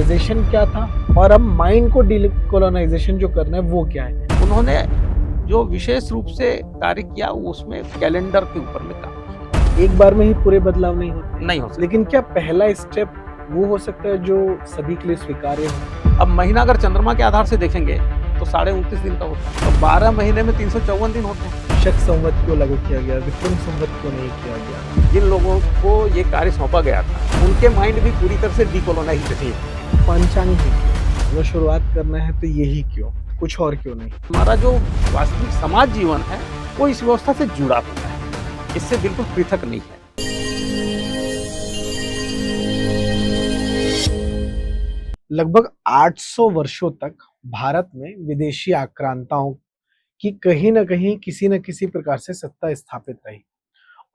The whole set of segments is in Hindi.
कॉलोनाइजेशन क्या था और अब माइंड को डीकोलोनाइजेशन जो करना है वो क्या है। उन्होंने जो विशेष रूप से कार्य किया उसमें कैलेंडर के ऊपर में काम किया। एक बार में ही पूरे बदलाव नहीं होते, नहीं हो सकता। लेकिन क्या पहला स्टेप वो हो सकता है जो सभी के लिए स्वीकार्य हो। अब महीना अगर चंद्रमा के आधार से देखेंगे तो 29.5 दिन का होता है, तो 12 महीने में 354 दिन होते हैं। शक संवत क्यों लागू किया गया, विक्रम संवत क्यों नहीं किया गया। जिन लोगों को ये कार्य सौंपा गया था उनके माइंड भी पूरी तरह से डीकोलोनाइज थी। पंचांग ही क्यों, अगर शुरुआत करना है तो यही क्यों, कुछ और क्यों नहीं। हमारा जो वास्तविक समाज जीवन है वो इस व्यवस्था से जुड़ा हुआ है, इससे बिल्कुल पृथक नहीं है। लगभग 800 वर्षों तक भारत में विदेशी आक्रांताओं की कहीं न कहीं किसी न किसी प्रकार से सत्ता स्थापित रही।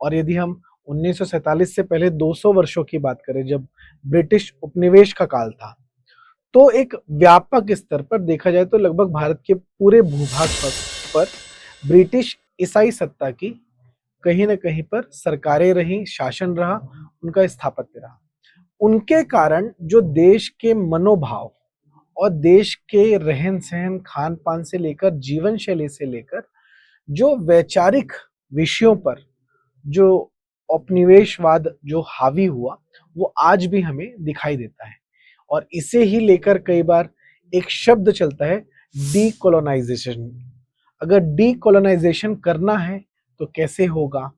और यदि हम 1947 से पहले 200 वर्षों की बात करें, जब ब्रिटिश उपनिवेश का काल था, तो एक व्यापक स्तर पर देखा जाए तो लगभग भारत के पूरे भूभाग पर ब्रिटिश ईसाई सत्ता की कहीं न कहीं पर सरकारें रही, शासन रहा, उनका स्थापत्य रहा। उनके कारण जो देश के मनोभाव और देश के रहन-सहन, खान-पान से लेकर जीवन शैली से लेकर जो वैचारिक विषयों पर जो उपनिवेशवाद जो हावी हुआ, वो आज भी हमें दिखाई देता है। और इसे ही लेकर कई बार एक शब्द चलता है, डीकोलोनाइजेशन। अगर डीकोलोनाइजेशन करना है तो कैसे होगा,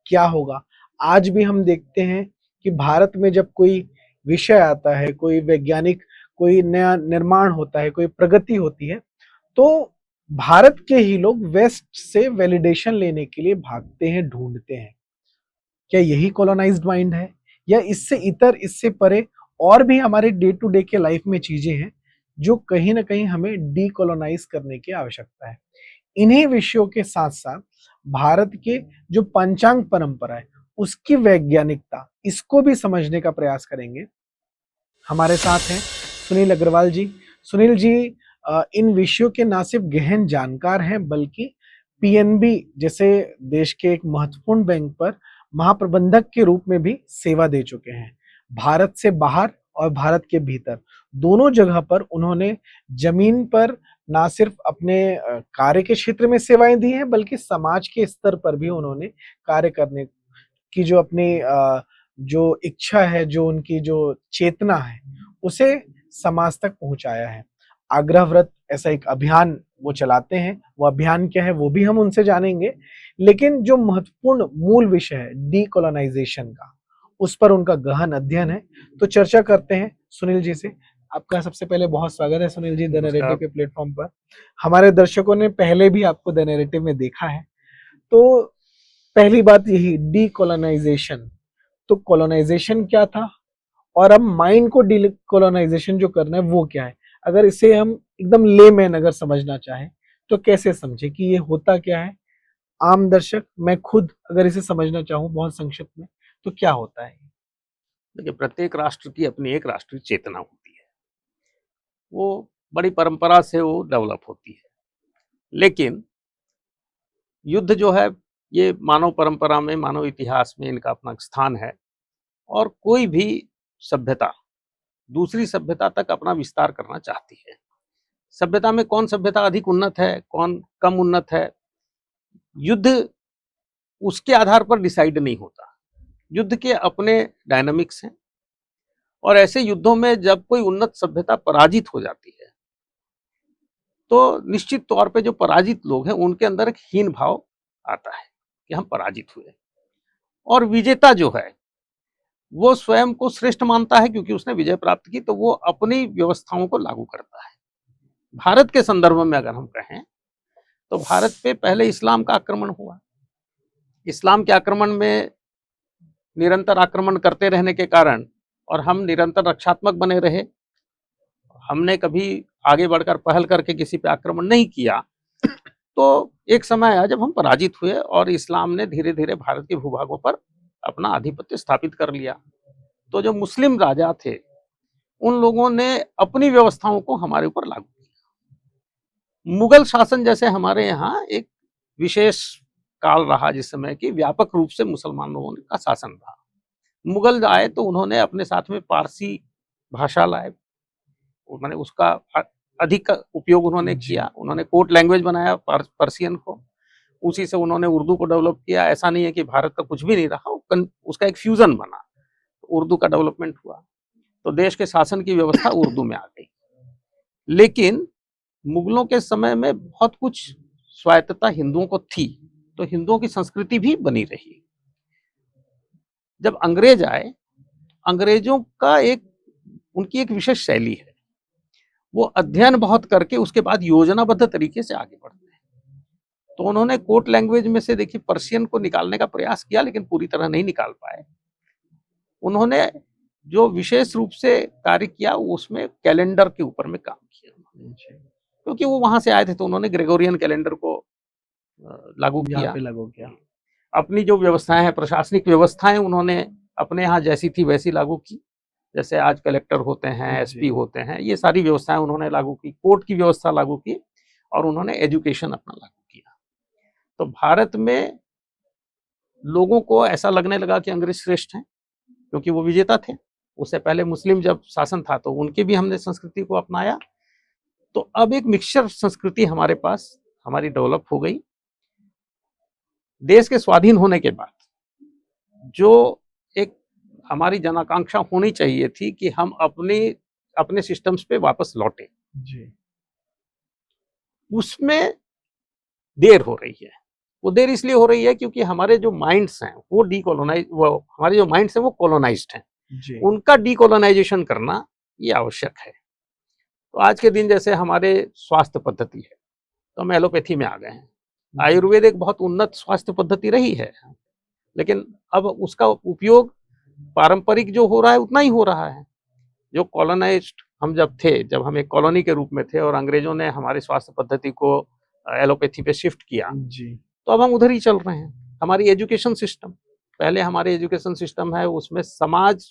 क्या होगा। आज भी हम देखते हैं कि भारत में जब कोई विषय आता है, कोई वैज्ञानिक कोई नया निर्माण होता है, कोई प्रगति होती है, तो भारत के ही लोग वेस्ट से वैलिडेशन लेने के लिए भागते हैं, ढूंढते हैं। क्या यही कॉलोनाइज्ड माइंड है, या इससे इतर, इससे परे और भी हमारे डे टू डे के लाइफ में चीजें हैं जो कहीं ना कहीं हमें डीकोलोनाइज करने की आवश्यकता है। इन्हीं विषयों के साथ साथ भारत के जो पंचांग परंपरा है उसकी वैज्ञानिकता, इसको भी समझने का प्रयास करेंगे। हमारे साथ हैं सुनील अग्रवाल जी। सुनील जी इन विषयों के न सिर्फ गहन जानकार हैं, बल्कि पीएनबी जैसे देश के एक महत्वपूर्ण बैंक पर महाप्रबंधक के रूप में भी सेवा दे चुके हैं। भारत से बाहर और भारत के भीतर दोनों जगह पर उन्होंने जमीन पर ना सिर्फ अपने कार्य के क्षेत्र में सेवाएं दी हैं, बल्कि समाज के स्तर पर भी उन्होंने कार्य करने की जो अपनी जो इच्छा है, जो उनकी जो चेतना है, उसे समाज तक पहुंचाया है। आग्रह व्रत ऐसा एक अभियान वो चलाते हैं, वो अभियान क्या है वो भी हम उनसे जानेंगे। लेकिन जो महत्वपूर्ण मूल विषय है डीकोलोनाइजेशन का, उस पर उनका गहन अध्ययन है। तो चर्चा करते हैं सुनील जी से। आपका सबसे पहले बहुत स्वागत है सुनील जी द नैरेटिव के प्लेटफॉर्म पर। हमारे दर्शकों ने पहले भी आपको द नैरेटिव में देखा है। तो पहली बात यही, डीकोलोनाइजेशन, तो कॉलोनाइजेशन क्या था और अब माइंड को डीकोलोनाइजेशन जो करना है वो क्या है। अगर इसे हम एकदम लेमैन अगर समझना चाहें तो कैसे समझे कि ये होता क्या है। आम दर्शक, मैं खुद अगर इसे समझना चाहूँ बहुत संक्षिप्त में, तो क्या होता है। देखिए, प्रत्येक राष्ट्र की अपनी एक राष्ट्रीय चेतना होती है, वो बड़ी परंपरा से वो डेवलप होती है। लेकिन युद्ध जो है ये मानव परंपरा में, मानव इतिहास में इनका अपना स्थान है। और कोई भी सभ्यता दूसरी सभ्यता तक अपना विस्तार करना चाहती है। सभ्यता में कौन सभ्यता अधिक उन्नत है, कौन कम उन्नत है, युद्ध उसके आधार पर डिसाइड नहीं होता। युद्ध के अपने डायनामिक्स हैं, और ऐसे युद्धों में जब कोई उन्नत सभ्यता पराजित हो जाती है तो निश्चित तौर पे जो पराजित लोग हैं उनके अंदर एक हीन भाव आता है कि हम पराजित हुए। और विजेता जो है वो स्वयं को श्रेष्ठ मानता है, क्योंकि उसने विजय प्राप्त की, तो वो अपनी व्यवस्थाओं को लागू करता है। भारत के संदर्भ में अगर हम कहें तो भारत पे पहले इस्लाम का आक्रमण हुआ। इस्लाम के आक्रमण में निरंतर आक्रमण करते रहने के कारण और हम निरंतर रक्षात्मक बने रहे, हमने कभी आगे बढ़कर पहल करके किसी पे आक्रमण नहीं किया। तो एक समय आया जब हम पराजित हुए और इस्लाम ने धीरे धीरे भारत के भूभागों पर अपना आधिपत्य स्थापित कर लिया। तो जो मुस्लिम राजा थे उन लोगों ने अपनी व्यवस्थाओं को हमारे ऊपर लागू किया। मुगल शासन जैसे हमारे यहाँ एक विशेष काल रहा जिस समय की व्यापक रूप से मुसलमानों का शासन रहा। मुगल आए तो उन्होंने अपने साथ में पारसी भाषा लाए, मैंने उसका अधिक उपयोग उन्होंने जी। किया। उन्होंने कोड लैंग्वेज बनाया पर्शियन को, उसी से उन्होंने उर्दू को डेवलप किया। ऐसा नहीं है कि भारत का कुछ भी नहीं रहा, उसका एक फ्यूजन बना, उर्दू का डेवलपमेंट हुआ, तो देश के शासन की व्यवस्था उर्दू में आ गई। लेकिन मुगलों के समय में बहुत कुछ स्वायत्तता हिंदुओं को थी, तो हिंदुओं की संस्कृति भी बनी रही। जब अंग्रेज आए, अंग्रेजों का उनकी एक विशेष शैली है, वो अध्ययन बहुत करके उसके बाद योजनाबद्ध तरीके से आगे बढ़ते हैं। तो उन्होंने कोट लैंग्वेज में से देखिए पर्शियन को निकालने का प्रयास किया, लेकिन पूरी तरह नहीं निकाल पाए। उन्होंने जो विशेष रूप से कार्य किया उसमें कैलेंडर के ऊपर में काम किया, क्योंकि वो वहां से आए थे, तो उन्होंने ग्रेगोरियन कैलेंडर को लागू किया। अपनी जो व्यवस्थाएं हैं, प्रशासनिक व्यवस्थाएं, उन्होंने अपने यहाँ जैसी थी वैसी लागू की। जैसे आज कलेक्टर होते हैं, एसपी होते हैं, ये सारी व्यवस्थाएं उन्होंने लागू की, कोर्ट की व्यवस्था लागू की, और उन्होंने एजुकेशन अपना लागू किया। तो भारत में लोगों को ऐसा लगने लगा कि अंग्रेज श्रेष्ठ हैं, क्योंकि वो विजेता थे। उससे पहले मुस्लिम जब शासन था तो उनके भी हमने संस्कृति को अपनाया। तो अब एक मिक्सचर संस्कृति हमारे पास हमारी डेवलप हो गई। देश के स्वाधीन होने के बाद जो एक हमारी जनाकांक्षा होनी चाहिए थी कि हम अपने सिस्टम्स पे वापस लौटे, उसमें देर हो रही है। वो देर इसलिए हो रही है क्योंकि हमारे जो माइंड्स हैं वो हमारे जो माइंड्स हैं वो कॉलोनाइज्ड हैं। उनका डीकोलोनाइजेशन करना ये आवश्यक है। तो आज के दिन जैसे हमारे स्वास्थ्य पद्धति है, तो हम एलोपैथी में आ गए हैं। आयुर्वेद एक बहुत उन्नत स्वास्थ्य पद्धति रही है, लेकिन अब उसका उपयोग पारंपरिक जो हो रहा है उतना ही हो रहा है। जो कॉलोनाइज्ड हम जब हम एक कॉलोनी के रूप में थे और अंग्रेजों ने हमारी स्वास्थ्य पद्धति को एलोपैथी पे शिफ्ट किया, तो अब हम उधर ही चल रहे हैं। हमारी एजुकेशन सिस्टम, पहले हमारे एजुकेशन सिस्टम है उसमें समाज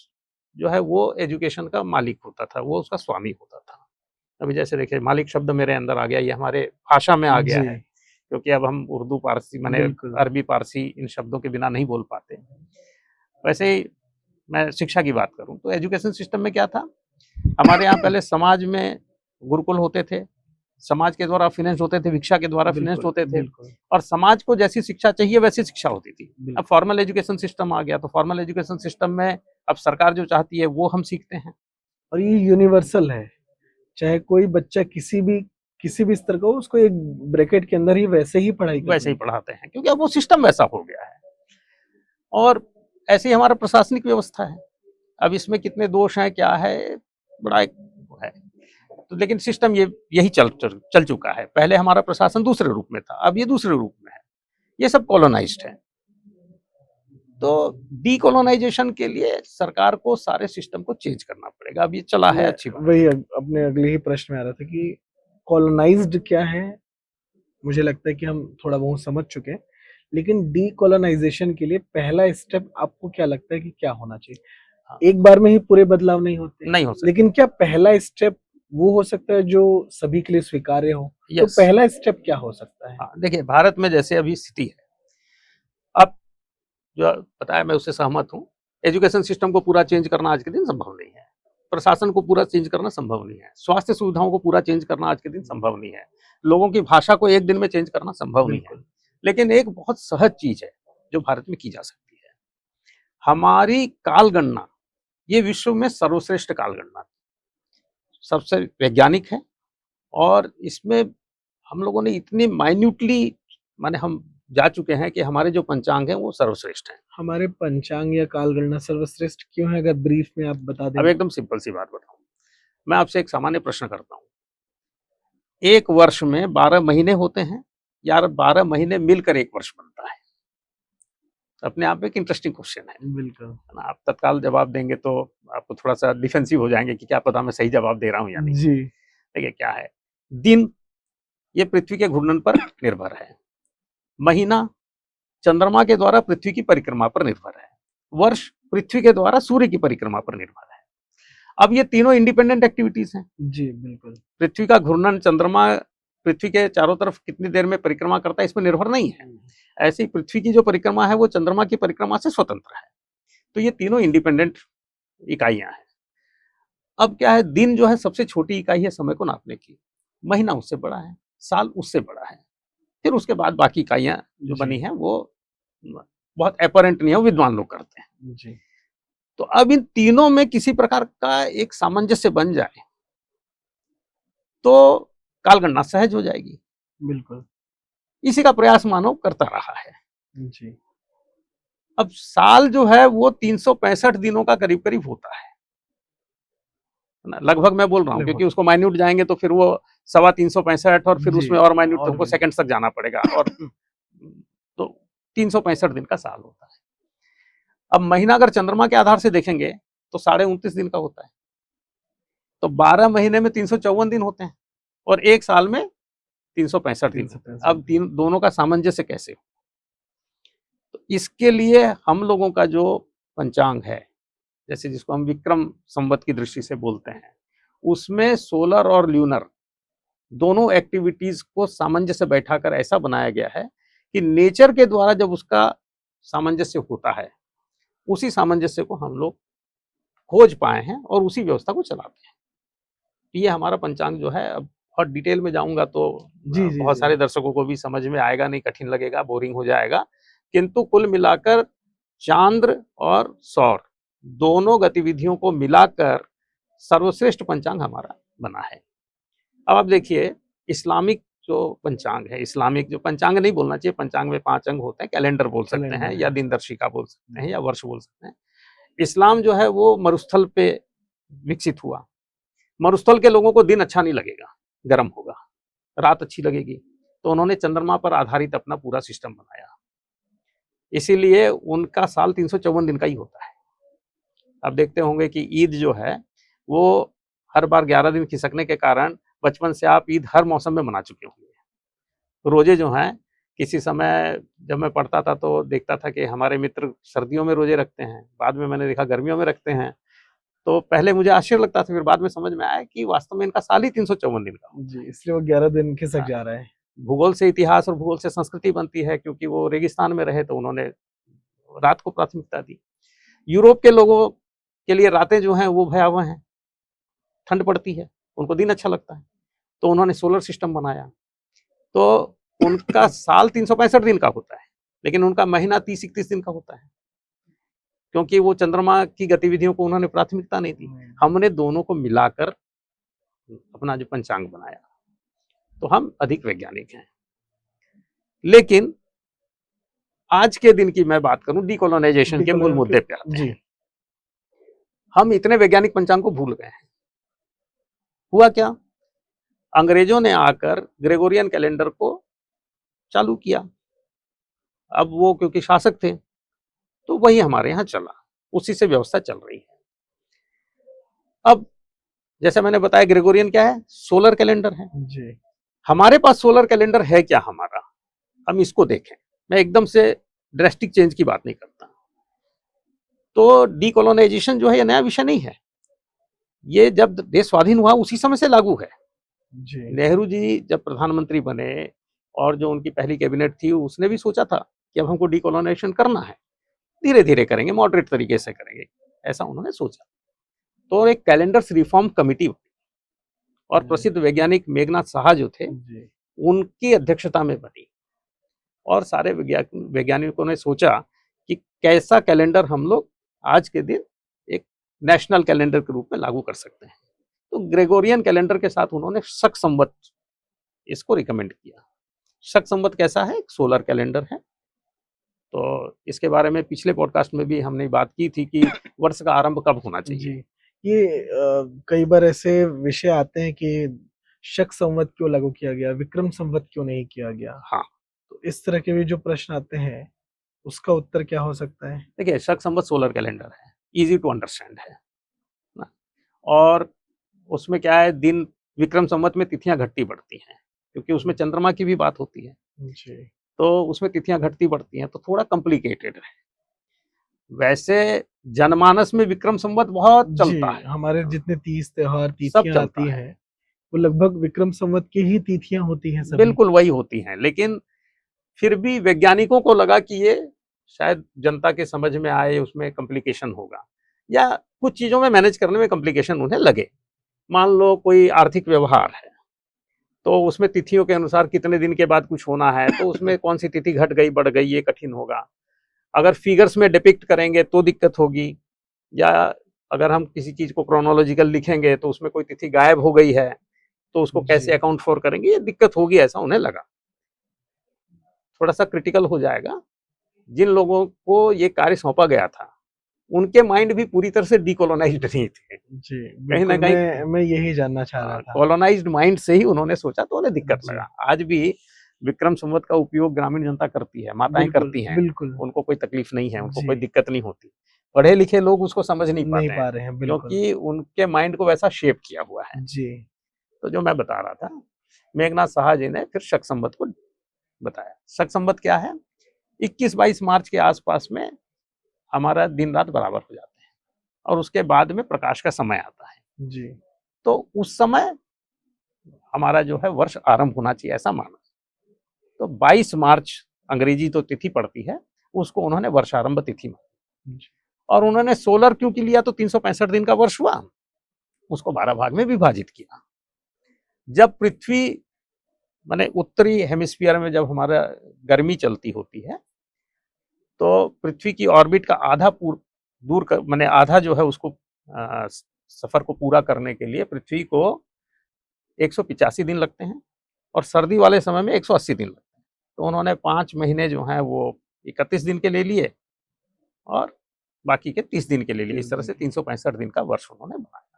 जो है वो एजुकेशन का मालिक होता था, वो उसका स्वामी होता था। अभी जैसे देखिए मालिक शब्द मेरे अंदर आ गया, ये हमारे भाषा में आ गया है, क्योंकि अब हम उर्दू पारसी माने अरबी पारसी इन शब्दों के बिना नहीं बोल पाते। वैसे ही मैं शिक्षा की बात करूं तो एजुकेशन सिस्टम में क्या था, हमारे यहाँ पहले समाज में गुरुकुल होते थे, समाज के द्वारा फाइनेंस होते थे, भिक्षा के द्वारा फाइनेंस होते थे, और समाज को जैसी शिक्षा चाहिए वैसी शिक्षा होती थी। अब फॉर्मल एजुकेशन सिस्टम आ गया, तो फॉर्मल एजुकेशन सिस्टम में अब सरकार जो चाहती है वो हम सीखते हैं, और ये यूनिवर्सल है। चाहे कोई बच्चा किसी भी स्तर का हो, उसको एक ब्रैकेट के अंदर ही वैसे ही पढ़ाते हैं, क्योंकि अब वो सिस्टम वैसा हो गया है। और ऐसे ही हमारा प्रशासनिक व्यवस्था है। अब इसमें कितने दोष हैं, क्या है, बड़ा एक है। तो लेकिन सिस्टम यही चल चुका है। पहले हमारा प्रशासन दूसरे रूप में था, अब ये दूसरे रूप में है। ये सब कॉलोनाइज्ड है। तो डीकोलोनाइजेशन के लिए सरकार को सारे सिस्टम को चेंज करना पड़ेगा। अब ये चला है, अच्छी बात। वही अपने अगले ही प्रश्न में आ रहा था कि कॉलोनाइज्ड क्या है। मुझे लगता है कि हम थोड़ा बहुत समझ चुके हैं, लेकिन डीकोलोनाइजेशन के लिए पहला स्टेप आपको क्या लगता है कि क्या होना चाहिए? एक बार में ही पूरे बदलाव नहीं हो सकते, लेकिन क्या पहला स्टेप वो हो सकता है जो सभी के लिए स्वीकार्य हो? तो पहला स्टेप क्या हो सकता है? देखिए भारत में जैसे अभी स्थिति है, अब जो बताया मैं उससे सहमत हूँ। एजुकेशन सिस्टम को पूरा चेंज करना आज के दिन संभव नहीं है, प्रशासन को पूरा चेंज करना संभव नहीं है, स्वास्थ्य सुविधाओं को पूरा चेंज करना आज के दिन संभव नहीं है, लोगों की भाषा को एक दिन में चेंज करना संभव नहीं है। लेकिन एक बहुत सहज चीज है जो भारत में की जा सकती है, हमारी काल गणना। ये विश्व में सर्वश्रेष्ठ काल गणना, सबसे वैज्ञानिक है, और इसमें हम लोगों ने इतनी माइन्यूटली माने हम जा चुके हैं कि हमारे जो पंचांग हैं वो सर्वश्रेष्ठ हैं। हमारे पंचांग या काल गणना सर्वश्रेष्ठ क्यों है, अगर ब्रीफ में आप बता दें? अब एकदम सिंपल सी बात बताऊं, मैं आपसे एक सामान्य प्रश्न करता हूं। एक वर्ष में 12 महीने होते हैं, यार 12 महीने मिलकर एक वर्ष बनता है। अपने आप में एक इंटरेस्टिंग क्वेश्चन है। बिल्कुल। आप तत्काल जवाब देंगे तो आपको थोड़ा सा डिफेंसिव हो जाएंगे कि क्या पता मैं सही जवाब दे रहा हूं या नहीं। जी। देखिए क्या है, दिन ये पृथ्वी के घूर्णन पर निर्भर है, महीना चंद्रमा के द्वारा पृथ्वी की परिक्रमा पर निर्भर है, वर्ष पृथ्वी के द्वारा सूर्य की परिक्रमा पर निर्भर है। अब ये तीनों इंडिपेंडेंट एक्टिविटीज हैं। जी बिल्कुल। पृथ्वी का घूर्णन, चंद्रमा पृथ्वी के चारों तरफ कितनी देर में परिक्रमा करता है इस पर निर्भर नहीं है। ऐसे ही पृथ्वी की जो परिक्रमा है वो चंद्रमा की परिक्रमा से स्वतंत्र है। तो ये तीनों इंडिपेंडेंट इकाइयां हैं। अब क्या है, दिन जो है सबसे छोटी इकाई है समय को नापने की, महीना उससे बड़ा है, साल उससे बड़ा है, फिर उसके बाद बाकी इकाइयां जो जी। बनी हैं वो बहुत अपरेंट नहीं है, वो विद्वान लोग करते हैं। जी। तो अब इन तीनों में किसी प्रकार का एक सामंजस्य बन जाए तो कालगणना सहज हो जाएगी। बिल्कुल। इसी का प्रयास मानव करता रहा है। जी। अब साल जो है वो 365 दिनों का करीब करीब होता है ना, लगभग मैं बोल रहा हूँ, क्योंकि लगभग। उसको माइन्यूट जाएंगे तो फिर वो 365 और फिर जी, उसमें और माइन्यूट तो और हमको भी। सेकंड्स तक जाना पड़ेगा, और तो 365 दिन का साल होता है। अब महीना अगर चंद्रमा के आधार से देखेंगे तो 29.5 दिन का होता है, तो 12 महीने में 354 दिन होते हैं और एक साल में 365 दिन होते हैं। 365 अब तीन दोनों का सामंजस्य कैसे हो? तो इसके लिए हम लोगों का जो पंचांग है, जैसे जिसको हम विक्रम संवत की दृष्टि से बोलते हैं, उसमें सोलर और ल्यूनर दोनों एक्टिविटीज को सामंजस्य बैठाकर ऐसा बनाया गया है कि नेचर के द्वारा जब उसका सामंजस्य होता है, उसी सामंजस्य को हम लोग खोज पाए हैं और उसी व्यवस्था को चलाते हैं। ये हमारा पंचांग जो है, अब बहुत डिटेल में जाऊंगा तो जी, जी, बहुत जी। सारे दर्शकों को भी समझ में आएगा नहीं, कठिन लगेगा, बोरिंग हो जाएगा, किंतु कुल मिलाकर चांद्र और सौर दोनों गतिविधियों को मिलाकर सर्वश्रेष्ठ पंचांग हमारा बना है। अब आप देखिए, इस्लामिक जो पंचांग है, इस्लामिक जो पंचांग नहीं बोलना चाहिए, पंचांग में 5 अंग होते हैं, कैलेंडर बोल सकते हैं कैलेंडर या है। दिनदर्शिका बोल सकते हैं या वर्ष बोल सकते हैं। इस्लाम जो है वो मरुस्थल पे विकसित हुआ। मरुस्थल के लोगों को दिन अच्छा नहीं लगेगा, गर्म होगा, रात अच्छी लगेगी, तो उन्होंने चंद्रमा पर आधारित अपना पूरा सिस्टम बनाया। इसीलिए उनका साल 354 दिन का ही होता है। आप देखते होंगे कि ईद जो है वो हर बार 11 दिन खिसकने के कारण बचपन से आप ईद हर मौसम में मना चुके होंगे। रोजे जो हैं, किसी समय जब मैं पढ़ता था तो देखता था कि हमारे मित्र सर्दियों में रोजे रखते हैं, बाद में मैंने देखा गर्मियों में रखते हैं। तो पहले मुझे आश्चर्य लगता था, फिर बाद में समझ में आया कि वास्तव में इनका साल ही 354 दिन का जी, होता है। इसलिए वो 11 दिन खिसक हाँ, जा रहा है। भूगोल से इतिहास और भूगोल से संस्कृति बनती है, क्योंकि वो रेगिस्तान में रहे तो उन्होंने रात को प्राथमिकता दी। यूरोप के लोगों के लिए रातें जो हैं वो भयावह हैं, ठंड पड़ती है, उनको दिन अच्छा लगता है, तो उन्होंने सोलर सिस्टम बनाया। तो उनका साल 365 दिन का होता है, लेकिन उनका महीना 30-31 दिन का होता है, क्योंकि वो चंद्रमा की गतिविधियों को उन्होंने प्राथमिकता नहीं दी। हमने दोनों को मिलाकर अपना जो पंचांग बनाया, तो हम अधिक वैज्ञानिक हैं। लेकिन आज के दिन की मैं बात करूं, डीकोलोनाइजेशन के मूल मुद्दे पे आते जी। हैं। हम इतने वैज्ञानिक पंचांग को भूल गए हैं। हुआ क्या, अंग्रेजों ने आकर ग्रेगोरियन कैलेंडर को चालू किया। अब वो क्योंकि शासक थे तो वही हमारे यहाँ चला, उसी से व्यवस्था चल रही है। अब जैसे मैंने बताया, ग्रेगोरियन क्या है, सोलर कैलेंडर है। जी। हमारे पास सोलर कैलेंडर है क्या हमारा, हम इसको देखें। मैं एकदम से ड्रेस्टिक चेंज की बात नहीं करता। तो डीकोलोनाइजेशन जो है ये नया विषय नहीं है, ये जब देश स्वाधीन हुआ उसी समय से लागू है। जी। नेहरू जी जब प्रधानमंत्री बने और जो उनकी पहली कैबिनेट थी, उसने भी सोचा था कि अब हमको डीकोलोनाइजेशन करना है, धीरे धीरे करेंगे, मॉडरेट तरीके से करेंगे, ऐसा उन्होंने सोचा। तो एक कैलेंडर्स रिफॉर्म कमिटी और प्रसिद्ध वैज्ञानिक मेघनाथ साहा जो थे, उनकी अध्यक्षता में बनी, और सारे वैज्ञानिकों ने सोचा कि कैसा कैलेंडर हम लोग आज के दिन एक नेशनल कैलेंडर के रूप में लागू कर सकते हैं। तो ग्रेगोरियन कैलेंडर के साथ उन्होंने शक संवत इसको रिकमेंड किया। शक संवत कैसा है, एक सोलर कैलेंडर है। तो इसके बारे में पिछले पॉडकास्ट में भी हमने बात की थी कि वर्ष का आरंभ कब होना चाहिए। जी। ये कई बार ऐसे विषय आते हैं कि शक संवत क्यों लागू किया गया, विक्रम संवत क्यों नहीं किया गया? हाँ, तो इस तरह के भी जो प्रश्न आते हैं, उसका उत्तर क्या हो सकता है? देखिए, शक संवत सोलर कैलेंडर है, इजी टू अंडरस्टैंड है ना, और उसमें क्या है, दिन विक्रम संवत में तिथियां घटती बढ़ती हैं, क्योंकि उसमें चंद्रमा की भी बात होती है, जी। तो उसमें तिथियां घटती बढ़ती हैं, तो थोड़ा कॉम्प्लिकेटेड है। वैसे जनमानस में विक्रम संवत बहुत जी, चलता है, हमारे जितने 30 त्योहार, सब तिथियां चलता आती है, हैं, वो लगभग विक्रम संवत की ही तिथियां होती हैं सभी। बिल्कुल वही होती हैं। लेकिन फिर भी वैज्ञानिकों को लगा कि ये शायद जनता के समझ में आए, उसमें कॉम्प्लिकेशन होगा, या कुछ चीजों में मैनेज करने में कॉम्प्लिकेशन उन्हें लगे। मान लो कोई आर्थिक व्यवहार है, तो उसमें तिथियों के अनुसार कितने दिन के बाद कुछ होना है, तो उसमें कौन सी तिथि घट गई बढ़ गई, ये कठिन होगा। अगर फिगर्स में डिपिक्ट करेंगे तो दिक्कत होगी, या अगर हम किसी चीज को क्रोनोलॉजिकल लिखेंगे तो उसमें कोई तिथि गायब हो गई है, तो उसको कैसे जी। अकाउंट फॉर करेंगे, ये दिक्कत होगी, ऐसा उन्हें लगा। थोड़ा सा क्रिटिकल हो जाएगा। जिन लोगों को ये कार्य सौंपा गया था उनके माइंड भी पूरी तरह से डीकोलोनाइज्ड नहीं थे। जी, कहीं ना बिल्कुल, कहीं मैं यही जानना चाह रहा था। कॉलोनाइज्ड माइंड से ही उन्होंने सोचा, तो उन्हें दिक्कत जी। लगा। आज भी विक्रम संवत का उपयोग ग्रामीण जनता करती है, माताएं बिल्कुल, करती हैं, बिल्कुल। उनको कोई तकलीफ नहीं है, उनको जी, कोई दिक्कत नहीं होती। पढ़े लिखे लोग उसको समझ नहीं नहीं पाते हैं, पा रहे हैं, बिल्कुल। क्योंकि उनके माइंड को वैसा शेप किया हुआ है। जी, तो जो मैं बता रहा था, मेघनाथ साहा जी ने फिर शक संवत को बताया। शक संवत क्या है? 21-22 मार्च के आसपास में हमारा दिन रात बराबर हो जाते हैं, और उसके बाद में प्रकाश का समय आता है। जी, तो उस समय हमारा जो है वर्ष आरंभ होना चाहिए, ऐसा माना। तो 22 मार्च अंग्रेजी तो तिथि पड़ती है, उसको उन्होंने वर्षारंभ तिथि मानी। जी, और उन्होंने सोलर क्योंकि लिया, तो 365 दिन का वर्ष हुआ, उसको 12 भाग में विभाजित किया। जब पृथ्वी माने उत्तरी हेमिस्फीयर में जब हमारा गर्मी चलती होती है, तो पृथ्वी की ऑर्बिट का आधा दूर कर माने आधा जो है उसको सफर को पूरा करने के लिए पृथ्वी को 185 दिन लगते हैं, और सर्दी वाले समय में 180 दिन लगते हैं। तो उन्होंने 5 महीने जो हैं वो 31 दिन के ले लिए, और बाकी के 30 दिन के ले लिए। इस तरह से 365 दिन का वर्ष उन्होंने बनाया।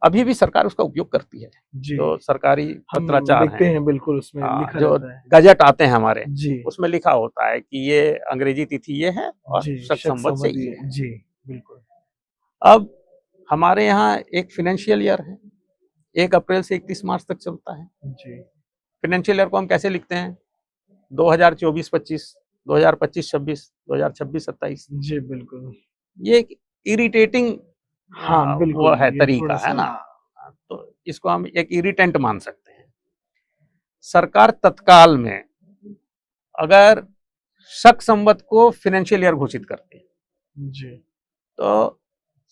अभी भी सरकार उसका उपयोग करती है। जी। जो सरकारी हम पत्राचार देखते हैं, हैं, बिल्कुल उसमें लिखा जो रहता है। गजट आते हैं हमारे, जी, उसमें लिखा होता है कि ये अंग्रेजी तिथि ये है और जी, शक शक संवत से संवत ये ये है। जी, बिल्कुल। अब हमारे यहाँ एक फाइनेंशियल ईयर है, 1 अप्रैल से 31 मार्च तक चलता है। जी, फाइनेंशियल ईयर को हम कैसे लिखते हैं? 2024-25, 2025-26, 2026-27। जी, बिल्कुल। ये एक इरिटेटिंग हाँ, वो बिल्कुल, है ये तरीका, है थोड़ा-सा ना? तो इसको हम एक इरिटेंट मान सकते हैं। सरकार तत्काल में अगर शक संवत को फाइनेंशियल ईयर घोषित करती है, जी, तो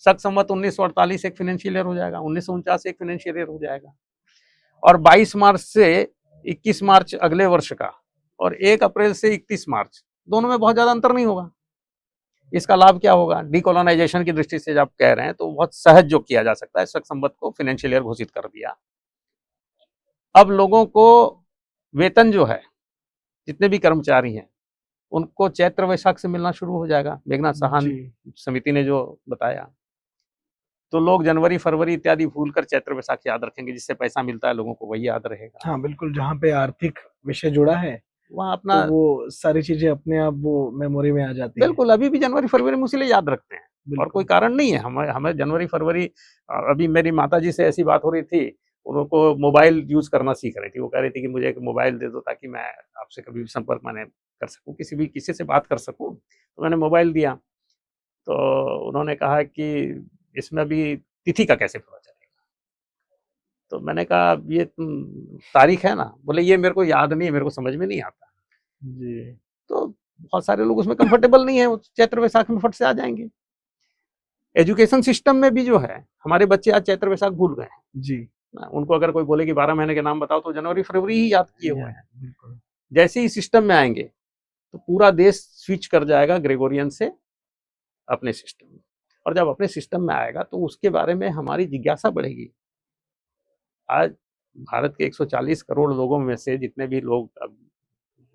शक संवत 1948 एक फाइनेंशियल ईयर हो जाएगा, 1949 एक फाइनेंशियल ईयर हो जाएगा, और 22 मार्च से 21 मार्च अगले वर्ष का, और 1 अप्रैल से 31 मार्च, दोनों में बहुत ज्यादा अंतर नहीं होगा। इसका लाभ क्या होगा? डीकोलोनाइजेशन की दृष्टि से जब आप कह रहे हैं, तो बहुत सहज जो किया जा सकता है, शक संवत को फाइनेंशियल ईयर घोषित कर दिया। अब लोगों को वेतन जो है, जितने भी कर्मचारी हैं, उनको चैत्र वैशाख से मिलना शुरू हो जाएगा, मेघनाथ साहा जी। समिति ने जो बताया। तो लोग जनवरी फरवरी इत्यादि भूलकर चैत्र वैशाख याद रखेंगे, जिससे पैसा मिलता है लोगों को वही याद रहेगा। हाँ, बिल्कुल, जहाँ पे आर्थिक विषय जुड़ा है, वहाँ तो अपना वो सारी चीज़ें अपने आप वो मेमोरी में आ जाती हैं। बिल्कुल, अभी भी जनवरी फरवरी में इसीलिए याद रखते हैं, और कोई बिल्कुल। कारण नहीं है। हमें हमें जनवरी फरवरी अभी मेरी माताजी से ऐसी बात हो रही थी, उनको मोबाइल यूज़ करना सीख रही थी। वो कह रही थी कि मुझे एक मोबाइल दे दो, ताकि मैं आपसे कभी भी संपर्क माने कर सकूँ, किसी से बात कर सकूँ। तो मैंने मोबाइल दिया, तो उन्होंने कहा कि इसमें अभी तिथि का कैसे पता चलेगा? तो मैंने कहा ये तारीख है ना? बोले ये मेरे को याद नहीं है, मेरे को समझ में नहीं आता। जी, तो बहुत सारे लोग उसमें कंफर्टेबल नहीं है, वो चैत्र वैशाख में फट से आ जाएँगे। एजुकेशन सिस्टम में भी जो है, हमारे बच्चे आज चैत्र वैशाख भूल गए हैं जी। ना। उनको अगर कोई बोले कि 12 महीने के नाम बताओ, तो जनवरी फरवरी ही याद किए हुए या हैं। बिल्कुल। जैसे ही सिस्टम में आएंगे, तो पूरा देश स्विच कर जाएगा ग्रेगोरियन से अपने सिस्टम में, और जब अपने सिस्टम में आएगा, तो उसके बारे में हमारी जिज्ञासा बढ़ेगी। आज भारत के 140 करोड़ लोगों में से जितने भी लोग अब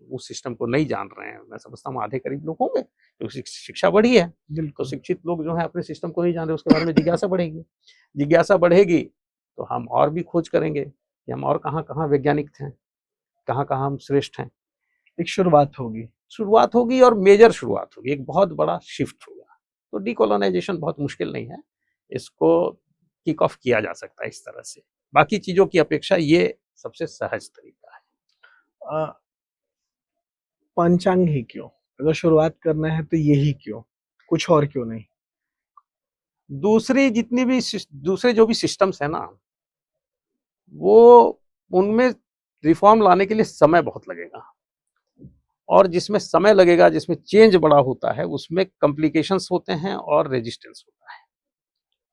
उस सिस्टम को नहीं जान रहे हैं, मैं समझता हूँ आधे करीब लोग होंगे, क्योंकि शिक्षा बढ़ी है। तो बिल्कुल। शिक्षित लोग जो है अपने सिस्टम को नहीं जान रहे, उसके बारे में जिज्ञासा बढ़ेगी। जिज्ञासा बढ़ेगी, तो हम और भी खोज करेंगे कि हम और कहाँ-कहाँ वैज्ञानिक हैं, कहाँ-कहाँ हम श्रेष्ठ हैं। एक शुरुआत होगी। शुरुआत होगी, और मेजर शुरुआत होगी, एक बहुत बड़ा शिफ्ट होगा। तो डीकोलोनाइजेशन बहुत मुश्किल नहीं है, इसको किक ऑफ किया जा सकता है इस तरह से। बाकी चीज़ों की अपेक्षा ये सबसे सहज तरीका है। अ, पंचांग ही क्यों? अगर शुरुआत करना है तो यही क्यों? कुछ और क्यों नहीं? दूसरी जितनी भी दूसरे जो भी सिस्टम्स हैं ना, वो उनमें रिफॉर्म लाने के लिए समय बहुत लगेगा। और जिसमें समय लगेगा, जिसमें चेंज बड़ा होता है, उसमें कॉम्प्लिकेशंस होते हैं और रेजिस्टेंस होता है।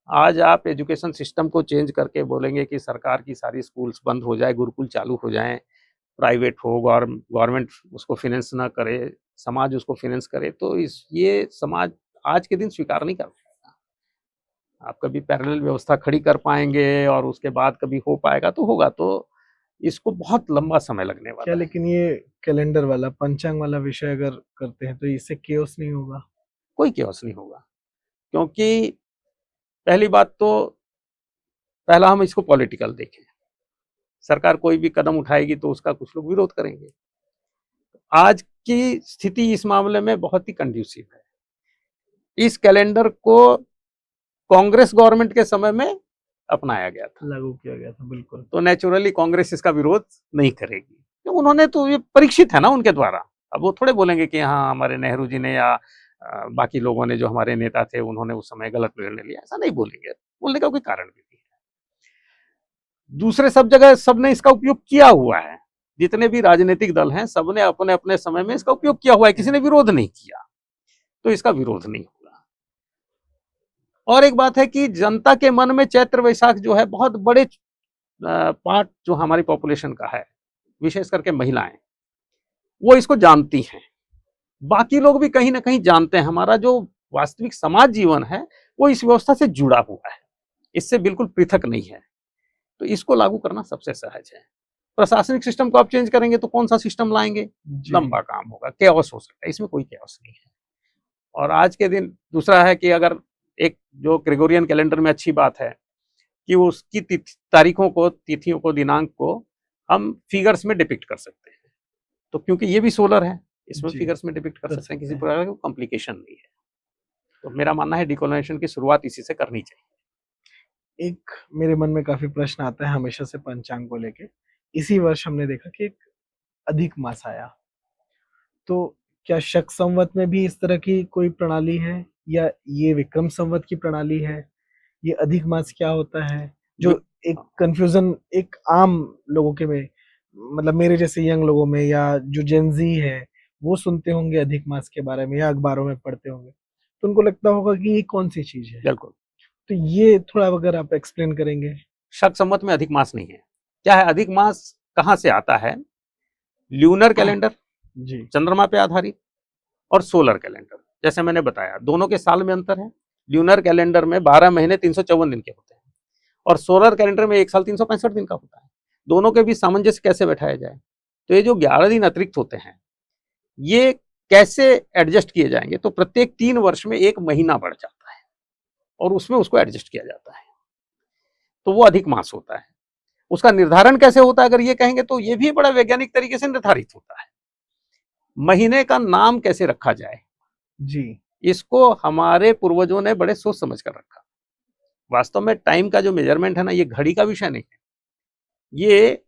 आज आप एजुकेशन सिस्टम को चेंज करके बोलेंगे कि सरकार की सारी स्कूल्स बंद हो जाए, गुरुकुल चालू हो जाएँ, प्राइवेट हो, गवर्नमेंट उसको फाइनेंस ना करे, समाज उसको फाइनेंस करे, तो ये समाज आज के दिन स्वीकार नहीं कर पाएगा। आप कभी पैरेलल व्यवस्था खड़ी कर पाएंगे और उसके बाद कभी हो पाएगा तो होगा, तो इसको बहुत लंबा समय लगने क्या वाला है। लेकिन ये कैलेंडर वाला पंचांग वाला विषय अगर करते हैं तो इससे केओस नहीं होगा? कोई केओस नहीं होगा, क्योंकि पहली बात तो पहला हम इसको पॉलिटिकल देखें। सरकार कोई भी कदम उठाएगी तो उसका कुछ लोग विरोध करेंगे। आज की स्थिति इस मामले में बहुत ही कंड्यूसिव है। इस कैलेंडर को कांग्रेस गवर्नमेंट के समय में अपनाया गया था, लागू किया गया था, बिल्कुल। तो नेचुरली कांग्रेस इसका विरोध नहीं करेगी, तो उन्होंने तो ये परीक्षित है ना उनके द्वारा। अब वो थोड़े बोलेंगे कि हाँ हमारे नेहरू जी ने या बाकी लोगों ने जो हमारे नेता थे उन्होंने उस समय गलत निर्णय लिया, ऐसा नहीं बोलेंगे, बोलने का कोई कारण भी नहीं है। दूसरे सब जगह सबने इसका उपयोग किया हुआ है, जितने भी राजनीतिक दल हैं सबने अपने अपने समय में इसका उपयोग किया हुआ है, किसी ने विरोध नहीं किया, तो इसका विरोध नहीं होगा। और एक बात है कि जनता के मन में चैत्र वैशाख जो है बहुत बड़े पार्ट जो हमारी पॉपुलेशन का है, विशेष करके महिलाएं, वो इसको जानती हैं। बाकी लोग भी कहीं ना कहीं जानते हैं। हमारा जो वास्तविक समाज जीवन है वो इस व्यवस्था से जुड़ा हुआ है, इससे बिल्कुल पृथक नहीं है, तो इसको लागू करना सबसे सहज है। प्रशासनिक सिस्टम को आप चेंज करेंगे तो कौन सा सिस्टम लाएंगे, लंबा काम होगा, केओस हो सकता है, इसमें कोई केओस नहीं है। और आज के दिन दूसरा है कि अगर एक जो ग्रेगोरियन कैलेंडर में अच्छी बात है कि उसकी तारीखों को, तिथियों को, दिनांक को हम फिगर्स में डिपिक्ट कर सकते हैं, तो क्योंकि ये भी सोलर है इसमें फिगर्स में डिपिक्ट कर सकते हैं, किसी प्रकार का कॉम्प्लिकेशन नहीं है। तो मेरा मानना है डिकोलोनाइजेशन की शुरुआत इसी से करनी चाहिए। एक मेरे मन में काफी प्रश्न आता है हमेशा से पंचांग को लेके। इसी वर्ष हमने देखा कि एक अधिक मास आया, तो क्या शक संवत में भी इस तरह की कोई प्रणाली है या ये विक्रम संवत की प्रणाली है? ये अधिक मास क्या होता है? जो एक कंफ्यूजन एक आम लोगों के में, मतलब मेरे जैसे यंग लोगों में या जो जेनजी है वो सुनते होंगे अधिक मास के बारे में या अखबारों में पढ़ते होंगे, तो उनको लगता होगा कि ये कौन सी चीज है। बिल्कुल, तो ये थोड़ा अगर आप एक्सप्लेन करेंगे। शक संवत में अधिक मास नहीं है। क्या है अधिक मास, कहां से आता है? ल्यूनर कैलेंडर जी, चंद्रमा पे आधारित और सोलर कैलेंडर, जैसे मैंने बताया दोनों के साल में अंतर है। ल्यूनर कैलेंडर में 12 महीने 354 दिन के होते हैं और सोलर कैलेंडर में एक साल 365 दिन का होता है। दोनों के बीच सामंजस्य कैसे बैठाया जाए? तो ये जो 11 दिन अतिरिक्त होते हैं ये कैसे एडजस्ट किए जाएंगे? तो प्रत्येक 3 वर्ष में एक महीना बढ़ जाता है और उसमें उसको एडजस्ट किया जाता है, तो वो अधिक मास होता है। उसका निर्धारण कैसे होता है अगर ये कहेंगे तो ये भी बड़ा वैज्ञानिक तरीके से निर्धारित होता है। महीने का नाम कैसे रखा जाए, जी, इसको हमारे पूर्वजों ने बड़े सोच समझ कर रखा। वास्तव में टाइम का जो मेजरमेंट है ना, ये घड़ी का विषय नहीं है, ये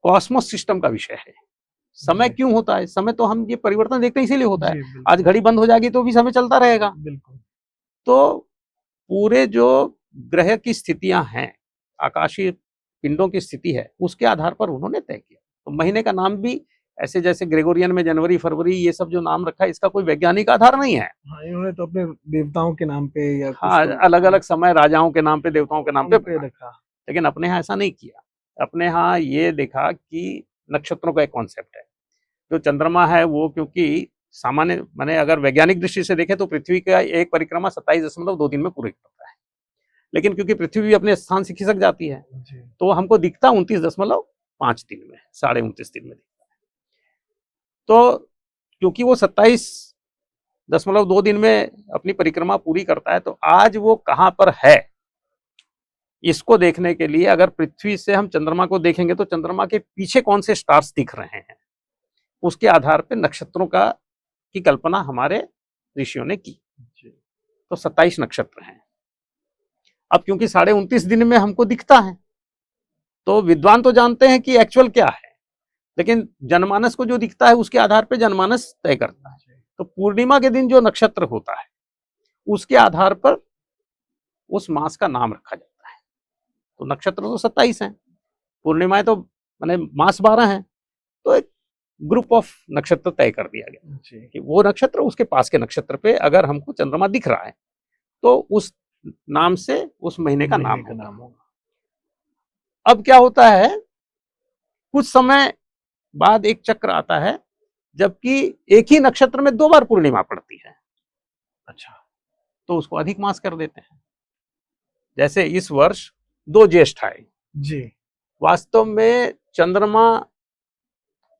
कॉस्मोस सिस्टम का विषय है। समय क्यों होता है? समय तो हम ये परिवर्तन देखते हैं इसीलिए होता है। आज घड़ी बंद हो जाएगी तो भी समय चलता रहेगा। बिल्कुल। तो पूरे जो ग्रह की स्थितियां हैं, आकाशीय पिंडों की स्थिति है, उसके आधार पर उन्होंने तय किया। तो महीने का नाम भी ऐसे जैसे ग्रेगोरियन में जनवरी, फरवरी, ये सब जो नाम रखा है इसका कोई वैज्ञानिक आधार नहीं है। हाँ, इन्होंने तो अपने देवताओं के नाम पे या हाँ, अलग अलग समय राजाओं के नाम पे, देवताओं के नाम पे रखा, लेकिन अपने यहाँ ऐसा नहीं किया। अपने यहाँ ये देखा कि नक्षत्रों का एक कॉन्सेप्ट है। जो चंद्रमा है वो क्योंकि सामान्य माने अगर वैज्ञानिक दृष्टि से देखें तो पृथ्वी का एक परिक्रमा 27.2 दिन में पूरी करता है, लेकिन क्योंकि पृथ्वी भी अपने स्थान से खिसक जाती है तो हमको दिखता 29.5 दिन में, 29.5 दिन में दिखता है। तो क्योंकि वो 27.2 दिन में अपनी परिक्रमा पूरी करता है, तो आज वो कहां पर है इसको देखने के लिए अगर पृथ्वी से हम चंद्रमा को देखेंगे तो चंद्रमा के पीछे कौन से स्टार्स दिख रहे हैं, उसके आधार पर नक्षत्रों की कल्पना हमारे ऋषियों ने की। तो 27 नक्षत्र हैं। अब क्योंकि 29.5 दिन में हमको दिखता है तो विद्वान तो जानते हैं कि एक्चुअल क्या है, लेकिन जनमानस को जो दिखता है उसके आधार पर जनमानस तय करता है। तो पूर्णिमा के दिन जो नक्षत्र होता है उसके आधार पर उस मास का नाम रखा जाता है। तो नक्षत्र तो 27 हैं, पूर्णिमाएं तो माने मास 12 हैं, तो एक ग्रुप ऑफ नक्षत्र तय कर दिया गया जी कि वो नक्षत्र उसके पास के नक्षत्र पे अगर हमको चंद्रमा दिख रहा है तो उस नाम से उस महीने का नाम होगा। होगा। अब क्या होता है, कुछ समय बाद एक चक्र आता है जबकि एक ही नक्षत्र में 2 बार पूर्णिमा पड़ती है, अच्छा तो उसको अधिक मास कर देते हैं। जैसे इस वर्ष 2 ज्येष्ठ आए, जी वास्तव में चंद्रमा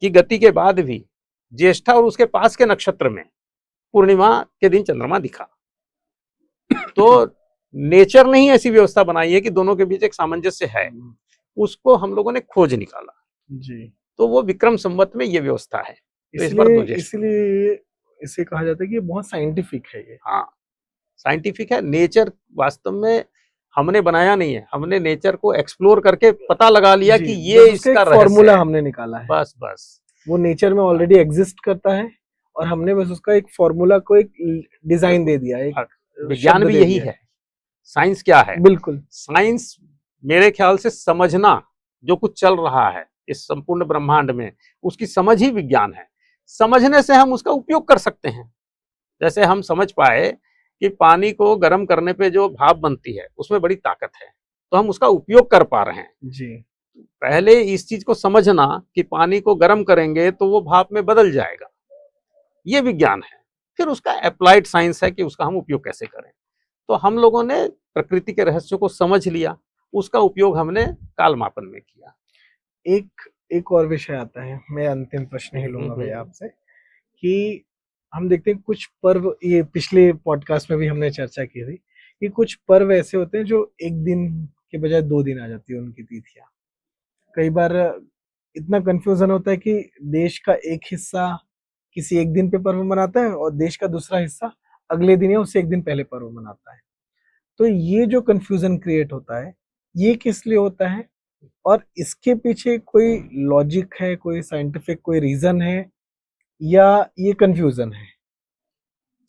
की गति के बाद भी ज्येष्ठा और उसके पास के नक्षत्र में पूर्णिमा के दिन चंद्रमा दिखा। तो नेचर ने ही ऐसी व्यवस्था बनाई है कि दोनों के बीच एक सामंजस्य है, उसको हम लोगों ने खोज निकाला। जी तो वो विक्रम संवत में ये व्यवस्था है। तो इस बार 2 ज्येष्ठ, इसलिए इसे कहा जाता है कि ये बहुत साइंटिफिक है ये। हाँ साइंटिफिक है। नेचर वास्तव में हमने बनाया नहीं है, हमने नेचर को एक्सप्लोर करके पता लगा लिया कि ये बस इसका एक रहस्य फॉर्मूला है। हमने निकाला है। बस बस वो नेचर में ऑलरेडी एग्जिस्ट करता है और हमने बस उसका एक फॉर्मूला को एक डिजाइन दे दिया, एक विज्ञान शब्द भी दे यही दिया है। साइंस क्या है? बिल्कुल साइंस मेरे ख्याल से समझना जो कुछ चल रहा है इस संपूर्ण ब्रह्मांड में, उसकी समझ ही विज्ञान है। समझने से हम उसका उपयोग कर सकते हैं। जैसे हम समझ पाए कि पानी को गर्म करने पे जो भाप बनती है उसमें बड़ी ताकत है, तो हम उसका उपयोग कर पा रहे हैं। जी पहले इस चीज को समझना कि पानी को गर्म करेंगे तो वो भाप में बदल जाएगा, ये विज्ञान है। फिर उसका अप्लाइड साइंस है कि उसका हम उपयोग कैसे करें। तो हम लोगों ने प्रकृति के रहस्यों को समझ लिया, उसका उपयोग हमने कालमापन में किया। एक और विषय आता है, मैं अंतिम प्रश्न ही लूंगा भैया आपसे, कि हम देखते हैं कुछ पर्व, ये पिछले पॉडकास्ट में भी हमने चर्चा की थी कि कुछ पर्व ऐसे होते हैं जो एक दिन के बजाय 2 दिन आ जाती है उनकी तिथियां। कई बार इतना कंफ्यूजन होता है कि देश का एक हिस्सा किसी एक दिन पे पर्व मनाता है और देश का दूसरा हिस्सा अगले दिन या उससे एक दिन पहले पर्व मनाता है। तो ये जो कंफ्यूजन क्रिएट होता है, ये किस लिए होता है और इसके पीछे कोई लॉजिक है, कोई साइंटिफिक कोई रीजन है या ये कंफ्यूजन है?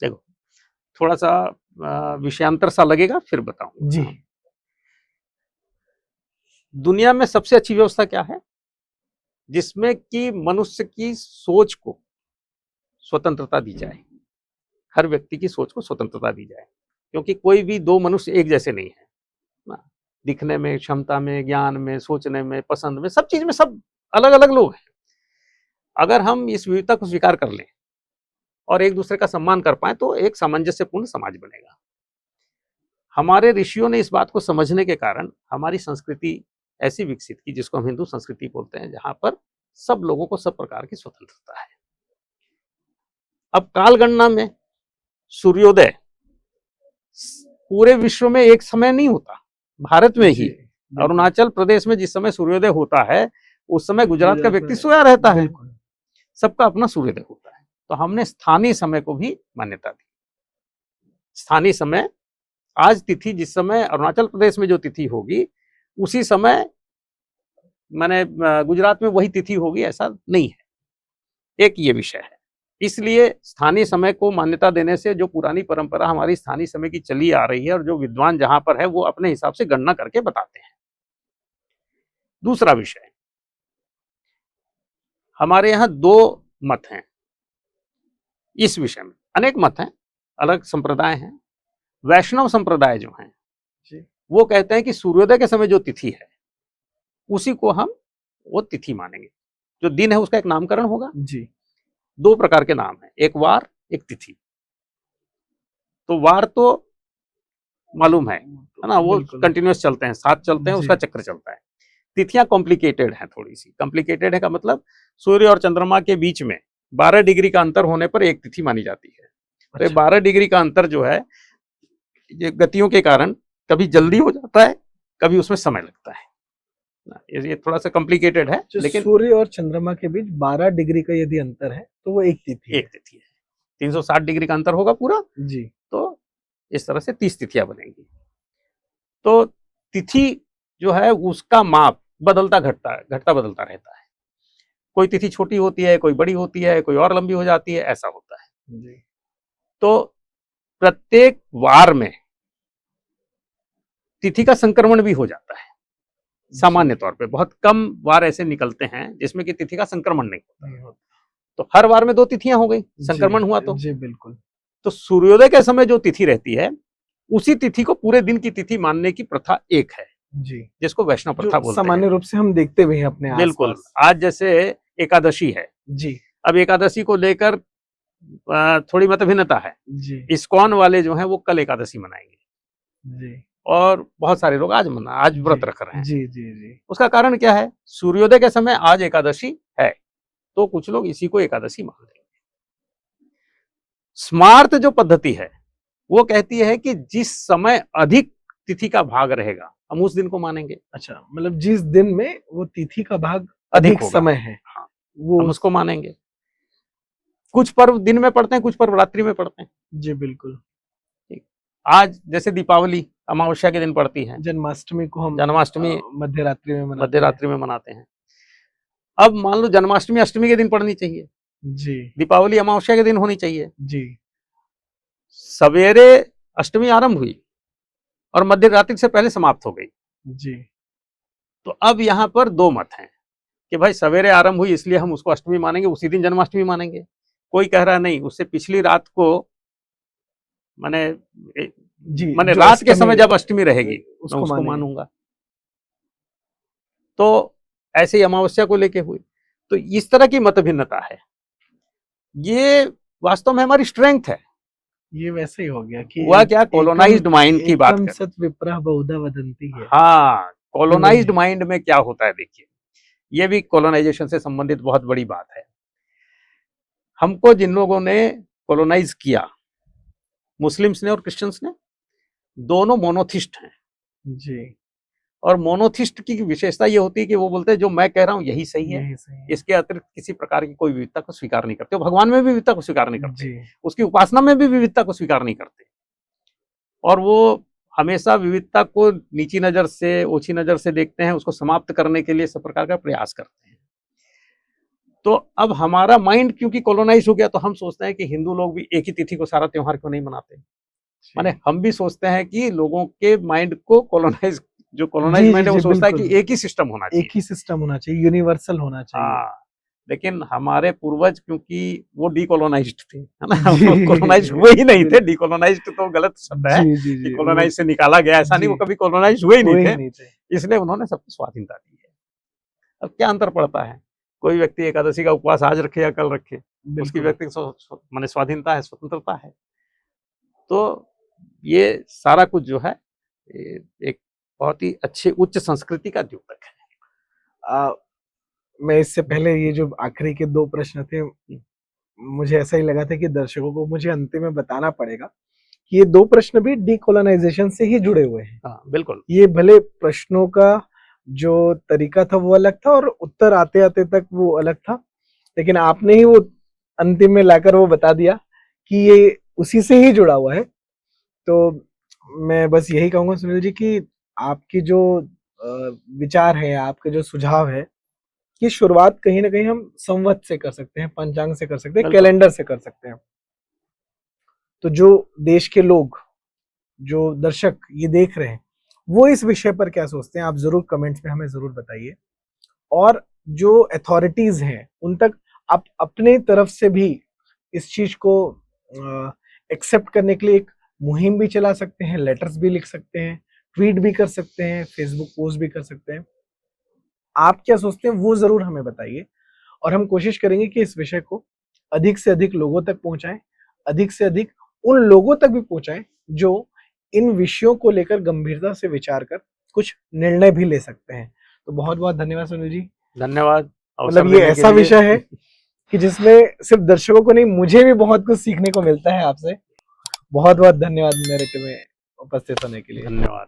देखो थोड़ा सा विषयांतर सा लगेगा, फिर बताऊं। जी दुनिया में सबसे अच्छी व्यवस्था क्या है? जिसमें कि मनुष्य की सोच को स्वतंत्रता दी जाए, हर व्यक्ति की सोच को स्वतंत्रता दी जाए, क्योंकि कोई भी 2 मनुष्य एक जैसे नहीं है ना। दिखने में, क्षमता में, ज्ञान में, सोचने में, पसंद में, सब चीज में सब अलग अलग लोग हैं। अगर हम इस विविधता को स्वीकार कर लें और एक दूसरे का सम्मान कर पाए तो एक सामंजस्यपूर्ण समाज बनेगा। हमारे ऋषियों ने इस बात को समझने के कारण हमारी संस्कृति ऐसी विकसित की जिसको हम हिंदू संस्कृति बोलते हैं, जहां पर सब लोगों को सब प्रकार की स्वतंत्रता है। अब कालगणना में सूर्योदय पूरे विश्व में एक समय नहीं होता, भारत में ही अरुणाचल प्रदेश में जिस समय सूर्योदय होता है उस समय गुजरात का व्यक्ति सोया रहता है। सबका अपना सूर्योदय होता है। तो हमने स्थानीय समय को भी मान्यता दी। स्थानीय समय, आज तिथि जिस समय अरुणाचल प्रदेश में जो तिथि होगी उसी समय मैंने गुजरात में वही तिथि होगी, ऐसा नहीं है। एक ये विषय है। इसलिए स्थानीय समय को मान्यता देने से जो पुरानी परंपरा हमारी स्थानीय समय की चली आ रही है और जो विद्वान जहां पर है वो अपने हिसाब से गणना करके बताते हैं। दूसरा विषय, हमारे यहाँ 2 मत हैं इस विषय में। अनेक मत हैं, अलग संप्रदाय हैं। वैष्णव संप्रदाय जो हैं वो कहते हैं कि सूर्योदय के समय जो तिथि है उसी को हम वो तिथि मानेंगे। जो दिन है उसका एक नामकरण होगा जी। 2 प्रकार के नाम है, एक वार एक तिथि। तो वार तो मालूम है ना, वो कंटिन्यूअस चलते हैं, साथ चलते हैं, उसका चक्र चलता है। तिथियां कॉम्प्लिकेटेड है, थोड़ी सी कॉम्प्लिकेटेड है का मतलब सूर्य और चंद्रमा के बीच में 12 डिग्री का अंतर होने पर एक तिथि मानी जाती है। तो ये 12 डिग्री का अंतर जो है ये गतियों के कारण कभी जल्दी हो जाता है, कभी उसमें समय लगता है। ये थोड़ा सा कॉम्प्लिकेटेड है, लेकिन सूर्य और चंद्रमा के बीच 12 डिग्री का यदि अंतर है तो वो एक तिथि है। 360 डिग्री का अंतर होगा पूरा जी। तो इस तरह से 30 तिथियां बनेंगी। तो तिथि जो है उसका माप बदलता बदलता रहता है। कोई तिथि छोटी होती है, कोई बड़ी होती है, कोई और लंबी हो जाती है, ऐसा होता है जी। तो प्रत्येक वार में तिथि का संक्रमण भी हो जाता है। सामान्य तौर पे बहुत कम वार ऐसे निकलते हैं जिसमें कि तिथि का संक्रमण नहीं होता। तो हर बार में 2 तिथियां हो गई, संक्रमण हुआ तो। जी बिल्कुल। तो सूर्योदय के समय जो तिथि रहती है, उसी तिथि को पूरे दिन की तिथि मानने की प्रथा एक है, जी, जिसको वैष्णव प्रथा जो बोलते सामान्य हैं। रूप से हम देखते भी हैं अपने बिल्कुल। आसपास। आज जैसे एकादशी है, जी अब एकादशी को लेकर थोड़ी मतभिन्नता है। जी इस्कॉन वाले जो हैं वो कल एकादशी मनाएंगे, जी और बहुत सारे लोग आज व्रत रख रहे हैं। जी जी जी उसका कारण क्या है? सूर्योदय के समय आज एकादशी है, तो कुछ लोग इसी को एकादशी मान लेंगे। स्मार्त जो पद्धति है वो कहती है कि जिस समय अधिक तिथि का भाग रहेगा हम उस दिन को मानेंगे, अच्छा, मतलब जिस दिन में वो तिथि का भाग अधिक अधिक होगा, समय है, हाँ, वो हम उसको मानेंगे। कुछ पर्व दिन में पड़ते हैं, कुछ पर्व रात्रि में पड़ते हैं। जी बिल्कुल। ठीक। आज जैसे दीपावली अमावस्या के दिन पड़ती है, जन्माष्टमी को हम जन्माष्टमी मध्य रात्रि में मनाते मध्य रात्रि में मनाते हैं। अब मान लो जन्माष्टमी अष्टमी के दिन पड़नी चाहिए, हैं। जी दीपावली अमावस्या के दिन होनी चाहिए। जी सवेरे अष्टमी आरंभ हुई और मध्य रात्रि से पहले समाप्त हो गई। जी तो अब यहाँ पर 2 मत हैं कि भाई सवेरे आरंभ हुई इसलिए हम उसको अष्टमी मानेंगे, उसी दिन जन्माष्टमी मानेंगे। कोई कह रहा नहीं, उससे पिछली रात को माने जी, माने जो रात के अष्टमी समय जब अष्टमी रहेगी मैं उसको उसको मानेंगे। मानूंगा। तो ऐसे ही अमावस्या को लेके हुई। तो इस तरह की मतभिन्नता है। ये वास्तव में हमारी स्ट्रेंथ है। ये वैसे ही हो गया कि हुआ क्या, कॉलोनाइज्ड माइंड की बात एकम कर, सत विप्रः बहुधा वदंती है। हाँ, कॉलोनाइज्ड वही। माइंड में क्या होता है देखिए, ये भी कॉलोनाइजेशन से संबंधित बहुत बड़ी बात है। हमको जिन लोगों ने कॉलोनाइज किया, मुस्लिम्स ने और क्रिश्चियंस ने, दोनों मोनोथिस्ट हैं। जी और मोनोथिस्ट की विशेषता ये होती है कि वो बोलते हैं जो मैं कह रहा हूँ यही सही है, यही सही है। इसके अतिरिक्त किसी प्रकार की कोई विविधता को स्वीकार नहीं करते। वो भगवान में भी विविधता को स्वीकार नहीं करते, जी उसकी उपासना में भी विविधता को स्वीकार नहीं करते, और वो हमेशा विविधता को नीची नजर से, ओछी नजर से देखते हैं, उसको समाप्त करने के लिए सब प्रकार का प्रयास करते हैं। तो अब हमारा माइंड क्योंकि कॉलोनाइज हो गया, तो हम सोचते हैं कि हिंदू लोग भी एक ही तिथि को सारा त्योहार क्यों नहीं मनाते। माने हम भी सोचते हैं कि लोगों के माइंड को कॉलोनाइज, जो कॉलोनाइज जी माइंड है वो जी सोचता है बिल्कुल, कि एक ही सिस्टम होना चाहिए, एक ही सिस्टम होना चाहिए, यूनिवर्सल होना चाहिए। हाँ। लेकिन हमारे पूर्वज क्योंकि वो डीकोलोनाइज्ड थे, है ना, जी वो कॉलोनाइज हुए ही नहीं थे। डीकोलोनाइज्ड तो गलत शब्द है जी जी कि जी कॉलोनाइज से निकाला गया, ऐसा नहीं, जी वो कभी कॉलोनाइज हुए ही नहीं हुए ही थे, नहीं थे। इसलिए उन्होंने सबको स्वाधीनता दी है। अब क्या अंतर पड़ता है, कोई व्यक्ति एकादशी का उपवास आज रखे या कल रखे, उसकी बिल्कुल व्यक्ति माने स्वाधीनता है, स्वतंत्रता है। तो ये सारा कुछ जो है एक बहुत ही अच्छी उच्च संस्कृति का द्योतक है। मैं इससे पहले ये जो आखिरी के 2 प्रश्न थे, मुझे ऐसा ही लगा था कि दर्शकों को मुझे अंतिम में बताना पड़ेगा कि ये 2 प्रश्न भी डीकोलोनाइजेशन से ही जुड़े हुए हैं। हाँ, बिल्कुल। ये भले प्रश्नों का जो तरीका था वो अलग था और उत्तर आते आते तक वो अलग था, लेकिन आपने ही वो अंतिम में लाकर वो बता दिया कि ये उसी से ही जुड़ा हुआ है। तो मैं बस यही कहूंगा सुनील जी कि आपकी जो विचार है, आपके जो सुझाव है, कि शुरुआत कहीं ना कहीं हम संवत से कर सकते हैं, पंचांग से कर सकते हैं, बिल्कुल। कैलेंडर से कर सकते हैं। तो जो देश के लोग, जो दर्शक ये देख रहे हैं, वो इस विषय पर क्या सोचते हैं, आप जरूर कमेंट्स में हमें जरूर बताइए। और जो अथॉरिटीज हैं उन तक आप अपने तरफ से भी इस चीज को एक्सेप्ट करने के लिए एक मुहिम भी चला सकते हैं, लेटर्स भी लिख सकते हैं, ट्वीट भी कर सकते हैं, फेसबुक पोस्ट भी कर सकते हैं। आप क्या सोचते हैं वो जरूर हमें बताइए, और हम कोशिश करेंगे कि इस विषय को अधिक से अधिक लोगों तक पहुंचाएं, अधिक से अधिक उन लोगों तक भी पहुंचाएं जो इन विषयों को लेकर गंभीरता से विचार कर कुछ निर्णय भी ले सकते हैं। तो बहुत बहुत धन्यवाद सुनील जी। धन्यवाद। मतलब ये ऐसा विषय है कि जिसमें सिर्फ दर्शकों को नहीं, मुझे भी बहुत कुछ सीखने को मिलता है आपसे। बहुत बहुत धन्यवाद मेरे में उपस्थित होने के लिए। धन्यवाद।